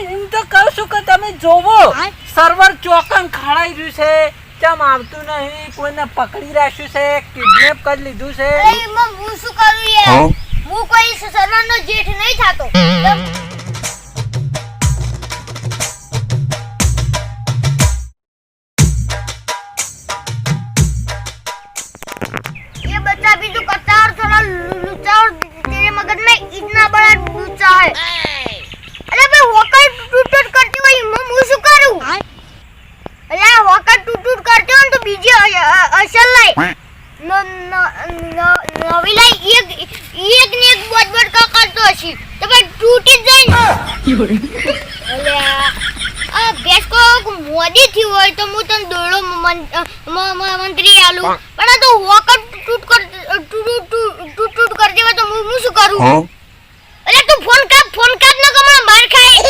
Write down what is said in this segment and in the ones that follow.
હું એમ તો કહું છું કે તમે જોવો સર્વર ચોકન ખડાઈ રહ્યું છે, કેમ આવતું નહીં, કોઈને પકડી રાખ્યું છે, કિડનેપ કરી લીધું છે. એમાં હું શું કરું યાર? હું કોઈ સર્વરનો જેઠ નહીં થાતો. ये बच्चा भी जो करता है और थोड़ा लुच्चा और तेरे मगज में इतना बड़ा लुच्चा है. अरे भाई होकर टूट करती हुई मैं શું કરું? અરે હોकर टूट करते हो तो બીજી અસલ લાઈ નવી લાઈ એક ને એક બોટ કા કરતો હશી તો ભાઈ તૂટી જાય ને. અરે આ બેસ કો મોદી થી હોય તો હું તને દોડો મંત્રી આલું, પણ આ તો હોकर टूट કરતી હોય તો હું શું કરું? અરે તું ફોન કાપ ન કમણા માર ખાય.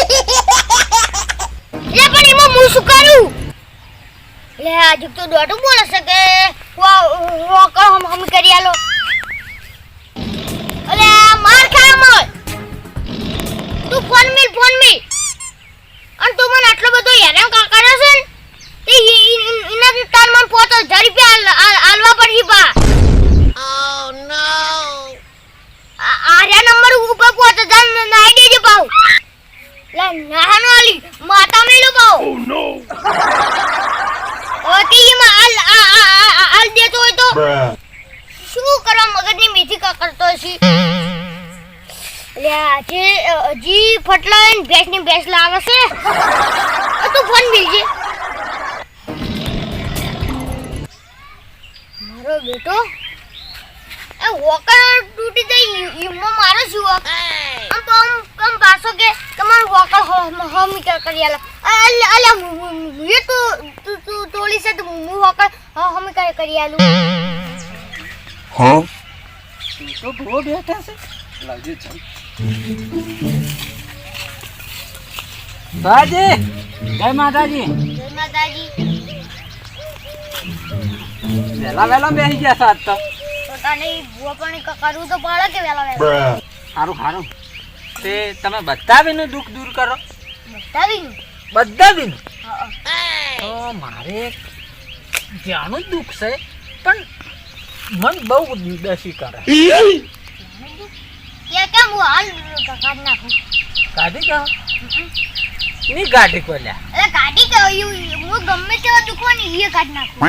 લે પણ એમાં હું શું કરું? લે આજુ તો દોડો બોલે છે કે હોकर હમ કરી આલો. અરે માર ખાય મત. તું ફોન મિલ અને તું મને આટલો બધો હેરાન કરે છે ને તે ઇના તાર મન 5000 રૂપિયા આલવા પડી પા. ઓ નો આર્યા નંબર ઉપર 5000 નાઈ દેજે પાઉ. લે નાનો આલી માતા મેલો પાઉ. ઓ નો ઓતી માં આલ દેતો હોય તો શું કરવા મગજની મેથી કા કરતો છે? લે આજે જી ફટલાઈન ભેંસ લાવે છે. તું ફોન મિલજે. મારો બેટો એ હોकर તૂટી જાય ઈમો મારો શું આમ પાછો કે તમાર હોकर હમ કરી આલો. અલ્યા મુએ તો તું તોલી છે તો હું હોकर હમ કરી આલું. હા તો બહુ બેઠા છે લાવજે ચાલ. બાજી જય માતાજી. જય માતાજી. વેલા બેસી ગયા સાત તો તને ભૂવા પાણી કરવું તો પડે કે વેલા સારું તે તમે બતાવીને દુઃખ દૂર કરો. બતાવીને તો મારે જાણું જ દુઃખ છે પણ મન બહુ દસી કરે. કેમ હું હાલ કાઢ નાખું? કાઢી કહો ની ગાડી કોલ્યા. અરે ગાડી કહ્યું હું ગમે તેવા દુખવાની એ કાઢ નાખું.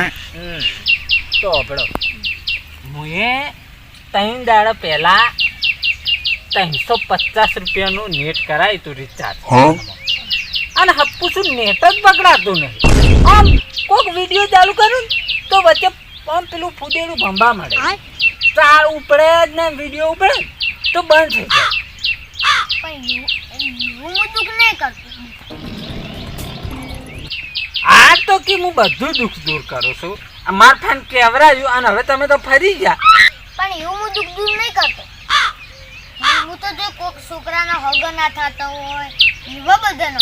તો આપણો મુએ 3 દાડા પહેલા 350 રૂપિયાનું નેટ કરાય તું રિચાર્જ અને હપ્પુસું નેટ જ પકડાતું નહીં. આમ કોઈક વિડીયો ચાલુ કરું તો વચ્ચે આમ પેલું ફૂદેલું ભંભા મળે, ચાર ઉપડે જ ને વિડીયો ઉપડે તો બંધ થઈ જાય. પણ હું દુઃખ નહીં કરતો. આ તો કે હું બધું દુઃખ દૂર કરું છું. માર ફેન કેવરાયું અને હવે તમે તો ફરી ગયા. પણ એવું હું દુઃખ દૂર નહીં કરતો. હું તો જો કોક છોકરાના હગ ના થતા હોય એવા બધાનો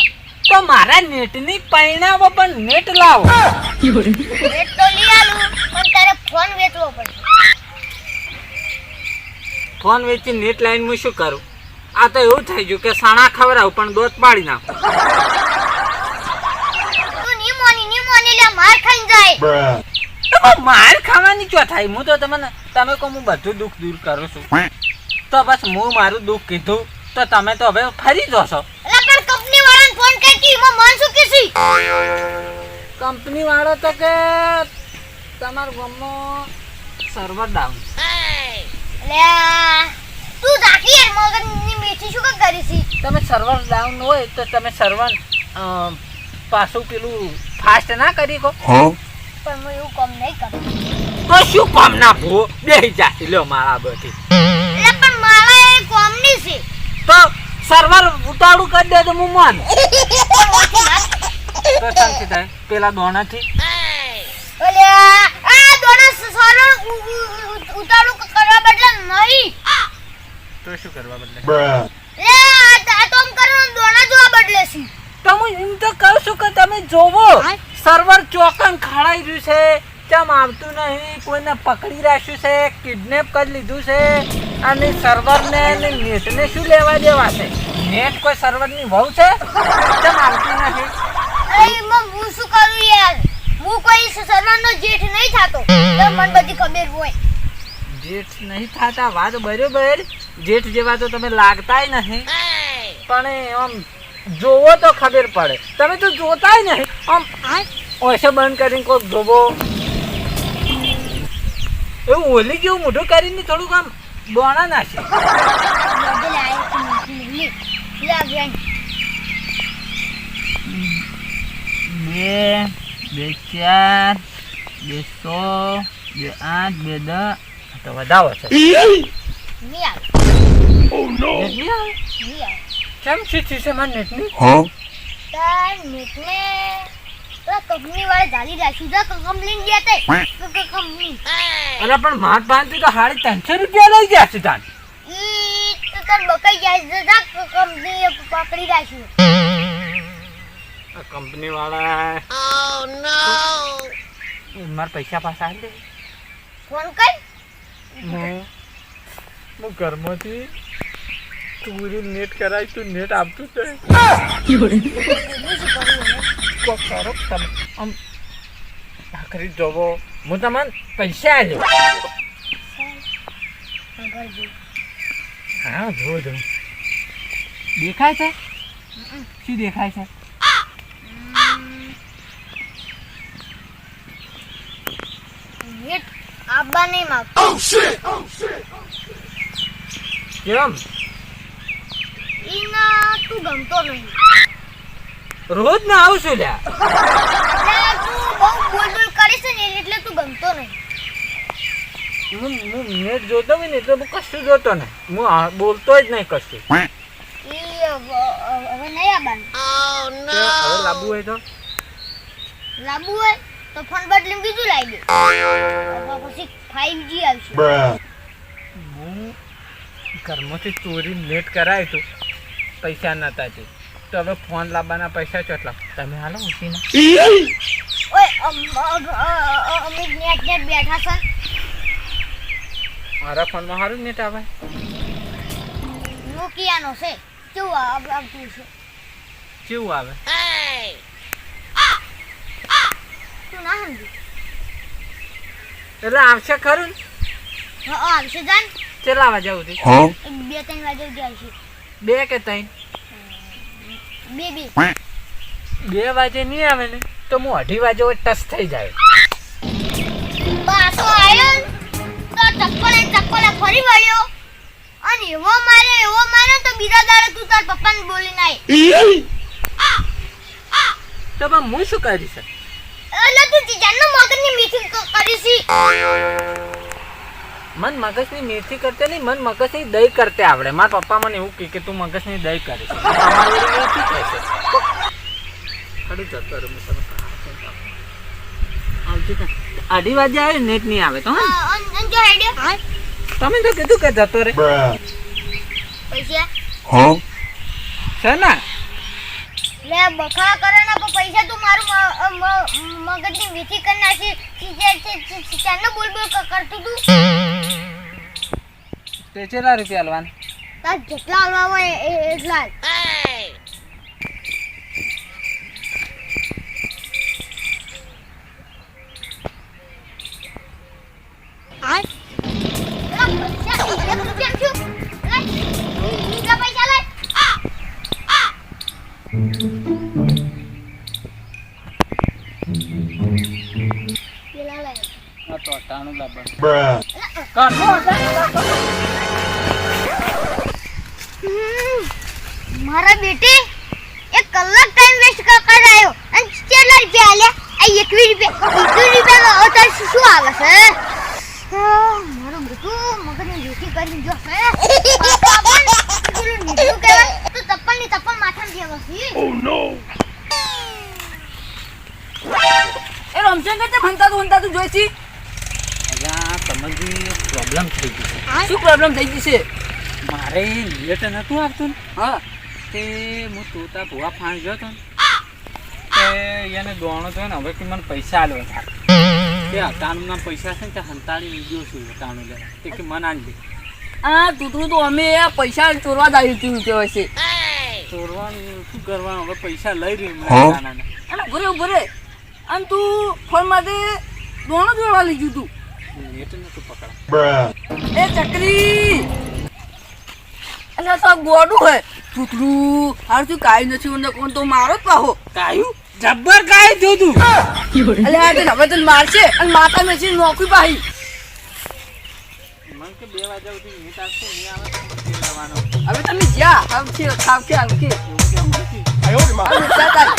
તો મારા નેટની પૈણાવો પણ નેટ લાવો. નેટ તો લઈ આલું પણ તારે ફોન વેચવો પડશે. ફોન વેચી નેટ લાઈન હું શું કરું? આ તો એવું થઈ ગયું કે સાણા ખવડાવું પણ દોત પાડી નાખું. તું ની મોની લે માર ખાઈ જાય. માર ખાવાની ક્યાં થાય? હું તો તમે કહો હું બધું દુઃખ દૂર કરું છું તો બસ હું મારું દુઃખ કીધું તો તમે તો હવે ફરી જશો. પણ કંપની વાળાને ફોન કરી એમાં મન શું કેસી? કંપની વાળો તો કે તમારા ગામમાં સર્વર ડાઉન. લે તું રાખી યાર મગજની મેથી શું કરી છે? તમે સર્વર ડાઉન હોય તો તમે સર્વર પાછું પેલું ફાસ્ટ ના કરી કહો. પણ હું એવું કામ નહીં કરું. તો શું કામ ના ભો બેહી જાય લ્યો મારા બધી. એટલે પણ મારા એ કામની છે તો સર્વર ઉતાળું કરી દે તો હું માનું. તો શાંતિ થાય પેલા દોણાથી. ઓલે આ દોણા સર્વર ઉતાળું કરવા બદલે નહીં તો શું કરવા બદલે? લે આ તો આમ કરો દોણા જોવા બદલે છે. તો હું એમ તો કહું છું કે તમે જોવો સર્વર ચોકન ખડાઈ રહ્યું છે, કેમ આવતું નહીં, કોઈને પકડી રાખ્યું છે, કિડનેપ કરી લીધું છે અને સર્વરને નેટને શું લેવા દેવા છે? નેટ કોઈ સર્વરની વહુ છે? સરવાનો જેઠ નહીં થાતો તો મને બધી ખબર હોય. જેઠ નહીં થતા વાત બરોબર, જેઠ જેવા તો તમે લાગતાય નહીં, પણ આમ જોવો તો ખબર પડે. તમે તો જોતાય નહીં, આમ ઓછો બંધ કરીને કોઈક જોવો એવું ઓલી જેવું મોઢું કરીને થોડુંક આમ બોણા નાખે. બધે લાયક નથી લા બેન. 2 2 4 2 6 2 8 2 10 તો વધાવો છે. નહીં આવે નહીં આવે? નહીં આવે. કેમ છે છે મારે નેટની? તાર નેટને તો કંપની વાળા જાલી રાખ્યું છે. કંપની ગયા તે કંપની અરે પણ માર પાસેથી તો 350 રૂપિયા લઈ ગયા છે તાન. ઈ તો તાર બકાઈ જાય છે. જા કંપની પકડી રાખ્યું. આ કંપની વાળા મારા પૈસા પાછા આવી દે. ફોન કર. હું ઘરમાંથી તું નેટ કરાય, તું નેટ આપતું છે. બીજું શું કરવું હવે? કોક કરો તમે આમ આખરી જોવો, હું તમને પૈસા આલ્યો. આગળ જો. હા જો દેખાય છે? શું દેખાય છે? નેટ આબા નહીં માંગતો. કેમ? ઈના તું ગમતો નહીં. રોજ ના આવું છું લ્યા. એટલે તું બહુ બોલ કરીશ ને એટલે તું ગમતો નહીં. હું નેટ જોતો બી નહીં એટલે હું કશું જોતો નહીં. હું બોલતો જ નહીં કશું. ઈ હવે નહીં આવવાનું. હવે લાવવું હોય તો લાવવું હોય તો ફોન બદલીને બીજું લાવી દે. પછી 5G આવશે. હું ઘરમાંથી ચોરી નેટ કરાય તો પૈસા નતા છે, તો હવે ફોન લાવવાના પૈસા કેટલા તમે હાલો ઉઠીને? ઓય અમે નેટ બેઠા છે. મારા ફોનમાં સારું નેટ આવે? નોકિયાનો છે. કેવું આવતું છે? કેવું આવે? તું ના સમજી. એટલે આવશે ખરું ને? હા આવશે જાન. કેટલા વાગે સુધી? 2-3 વાગે સુધી આવશે. 2 કે 3? 2 વાગે નહીં આવે ને તો હું 2:30 વાગે ટચ થઈ જાય. પાછો આવ્યો ને તો ચપ્પલે ફરી વળ્યો અને એવો મારે તો બીજા દાડે તું તાર પપ્પાને બોલીને આવી. તો પણ હું શું કરીશ? એટલે તું જીજાનનો મગજની મીઠી કરીશી. મન મગજની મેથી કરતે નહીં, મન મગજની દહીં કરતે આવડે. મારા પપ્પા મને એવું કહે કે તું મગજની દહીં કરીશ. તમારી મેથી થશે. ખડું જતો રહું હું તમે આવતી 2:30 વાગે આવે નેટ નહીં આવે તો હા? અંજો હેડ્યો. તમે તો કીધું કે જતો રે. પૈસા છે ને? લે બખા કરે ને પૈસા તું મારું મગજની મીઠી કરી નાખી. ચારનો બોલ કરતું તું. તે કેટલા રૂપિયા આલવાના? તાર જેટલા હાલવા હોય એટલા જ. મારા બેટી 1 કલાક ટાઈમ વેસ્ટ કરાયો અને કેટલા રૂપિયા આલ્યા? આ 21 રૂપિયા અત્યારે શું આવે છે? મારું બેટું મગજની ડ્યુટી કરી જો હે નીકળું કહેવાય તો તપ્પલ માથામાં જેવો છે. ઓ નો એ રમચંદ કે ભણતા તું જોઈશી? અલા સમજી પ્રોબ્લેમ થઈ ગઈ છે. શું પ્રોબ્લેમ થઈ ગઈ છે? મારે નેટ નતું આવતું ને, હા તે હું તોતા ભૂવા ફાણ ગયો હતો ને તે એને દોણો થયો ને હવે કે મને પૈસા આલવા થાય. તે હતાણુંના પૈસા છે ને તે હંતાળી ગયો છું હતાણું લેવા. તે કે મને આલી દે. આ તું તો અમે પૈસા ચોરવા દાવી હતી કહેવાય છે. ચોરવાનું શું કરવાનું? હવે પૈસા લઈ રહ્યું અને ઉભરે અને તું ફોન માટે દોણો જોડવા લઈ ગયું તું. નેટ નતું પકડા. એ ચકરી એટલે તો ગોડું હે છોકરું હાર તું કાઈ નથી મને કોણ તો મારો જ પાહો કાયું જબ્બર કાય જોતું. એટલે આ તે હવે તને મારશે અને માતા મેસી નોકરી પાહી. મને કે 2 વાગ્યા સુધી નેટ આવશે નહીં આવે તો જવાનો. હવે તમે જ્યાં આવશે ખાવશે આવશે એવું કેમ નથી? હવે ચાલ